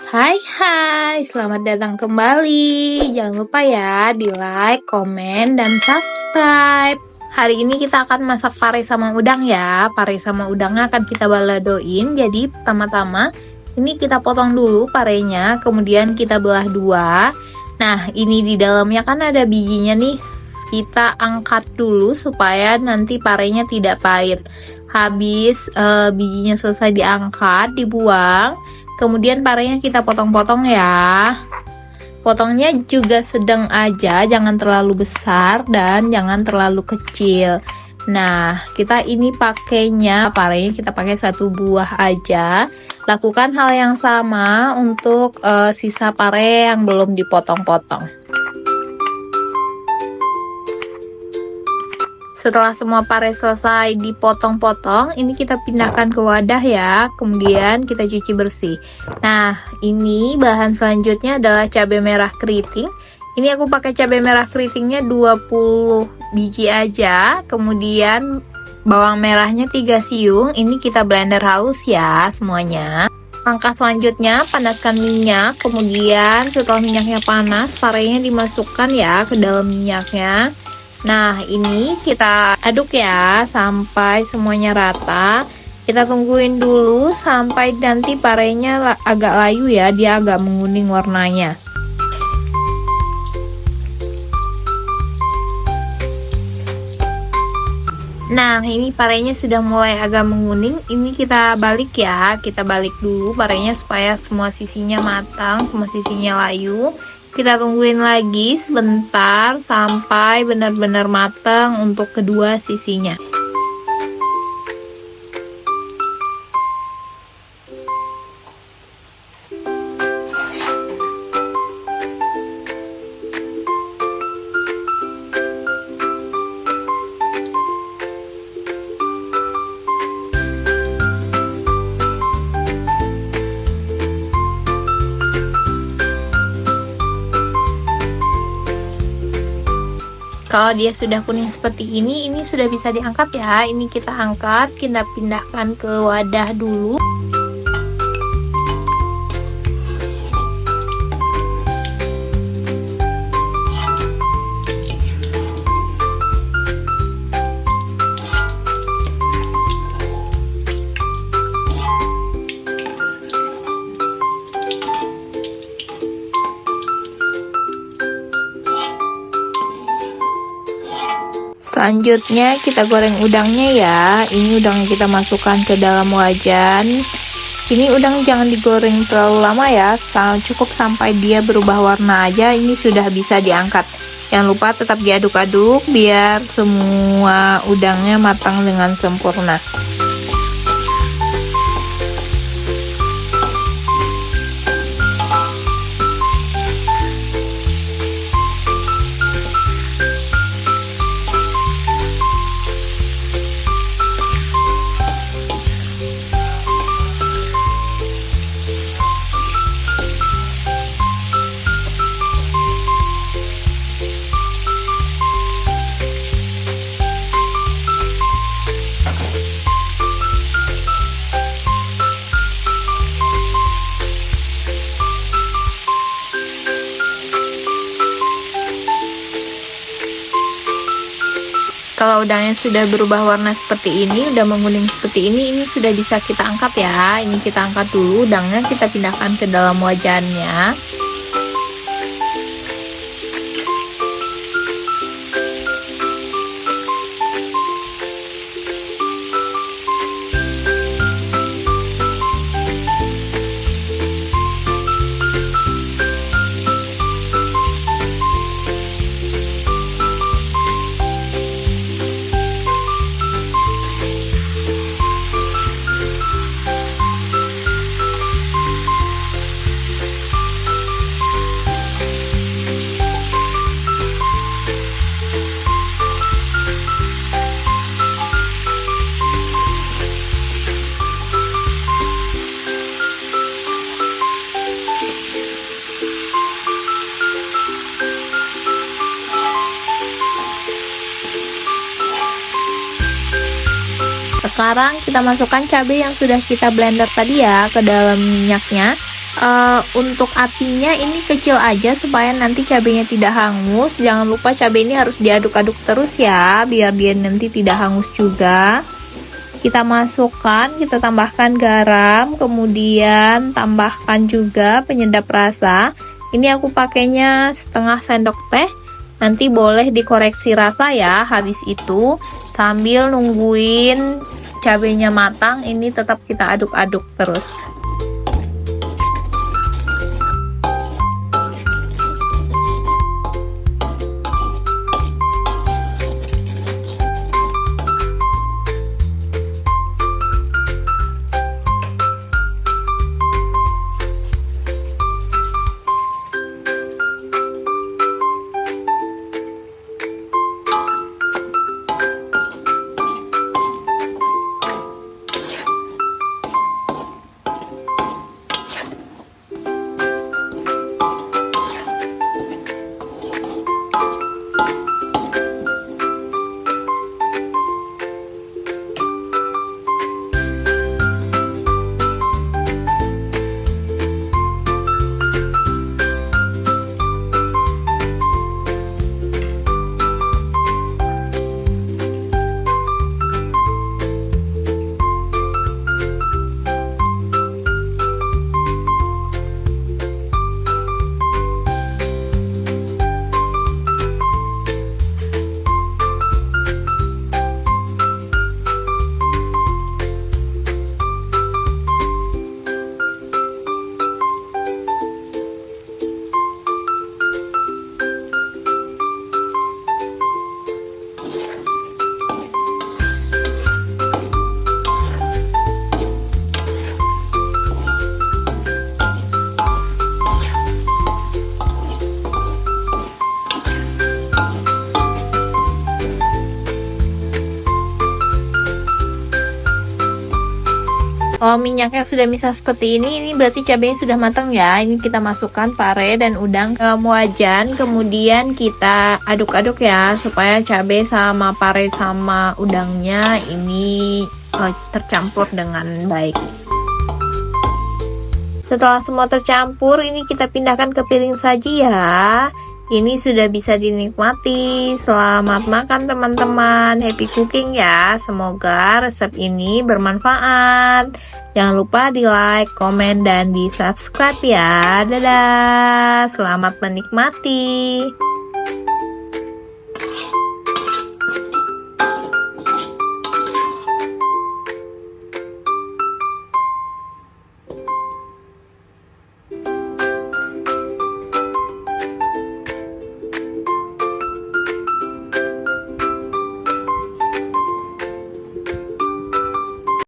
Hai hai, selamat datang kembali. Jangan lupa ya di like, komen, dan subscribe. Hari ini kita akan masak pare sama udang ya. Pare sama udangnya akan kita baladoin. Jadi pertama-tama ini kita potong dulu parenya, kemudian kita belah dua. Nah, ini di dalamnya kan ada bijinya nih. Kita angkat dulu supaya nanti parenya tidak pahit. Habis bijinya selesai diangkat, dibuang. Kemudian parenya kita potong-potong ya. Potongnya juga sedang aja, jangan terlalu besar dan jangan terlalu kecil. Nah, kita ini pakainya parenya kita pakai satu buah aja. Lakukan hal yang sama untuk sisa pare yang belum dipotong-potong. Setelah semua pare selesai dipotong-potong, ini kita pindahkan ke wadah ya, kemudian kita cuci bersih. Nah, ini bahan selanjutnya adalah cabai merah keriting. Ini aku pakai cabai merah keritingnya 20 biji aja, kemudian bawang merahnya 3 siung. Ini kita blender halus ya semuanya. Langkah selanjutnya, panaskan minyak, kemudian setelah minyaknya panas, parenya dimasukkan ya ke dalam minyaknya. Nah, ini kita aduk ya sampai semuanya rata. Kita tungguin dulu sampai nanti parenya agak layu ya, dia agak menguning warnanya. Nah, ini parenya sudah mulai agak menguning. Ini kita balik ya, kita balik dulu parenya supaya semua sisinya matang, semua sisinya layu. Kita tungguin lagi sebentar sampai benar-benar matang untuk kedua sisinya. Kalau dia sudah kuning seperti ini sudah bisa diangkat ya. Ini kita angkat, kita pindahkan ke wadah dulu. Selanjutnya kita goreng udangnya ya. Ini udangnya kita masukkan ke dalam wajan. Ini udang jangan digoreng terlalu lama ya, cukup sampai dia berubah warna aja. Ini sudah bisa diangkat. Jangan lupa tetap diaduk-aduk biar semua udangnya matang dengan sempurna. Kalau udangnya sudah berubah warna seperti ini, udah menguning seperti ini sudah bisa kita angkat ya. Ini kita angkat dulu udangnya, kita pindahkan ke dalam wajannya. Sekarang kita masukkan cabai yang sudah kita blender tadi ya ke dalam minyaknya. Untuk apinya ini kecil aja supaya nanti cabenya tidak hangus. Jangan lupa cabai ini harus diaduk-aduk terus ya, biar dia nanti tidak hangus juga. Kita masukkan, kita tambahkan garam, kemudian tambahkan juga penyedap rasa. Ini aku pakainya setengah sendok teh. Nanti boleh dikoreksi rasa ya. Habis itu sambil nungguin cabenya matang, ini tetap kita aduk-aduk terus. Kalau minyaknya sudah misah seperti ini berarti cabenya sudah matang ya. Ini kita masukkan pare dan udang ke wajan, kemudian kita aduk-aduk ya supaya cabai sama pare sama udangnya ini tercampur dengan baik. Setelah semua tercampur, ini kita pindahkan ke piring saji ya. Ini sudah bisa dinikmati. Selamat makan teman-teman. Happy cooking ya. Semoga resep ini bermanfaat. Jangan lupa di like, komen, dan di subscribe ya. Dadah. Selamat menikmati.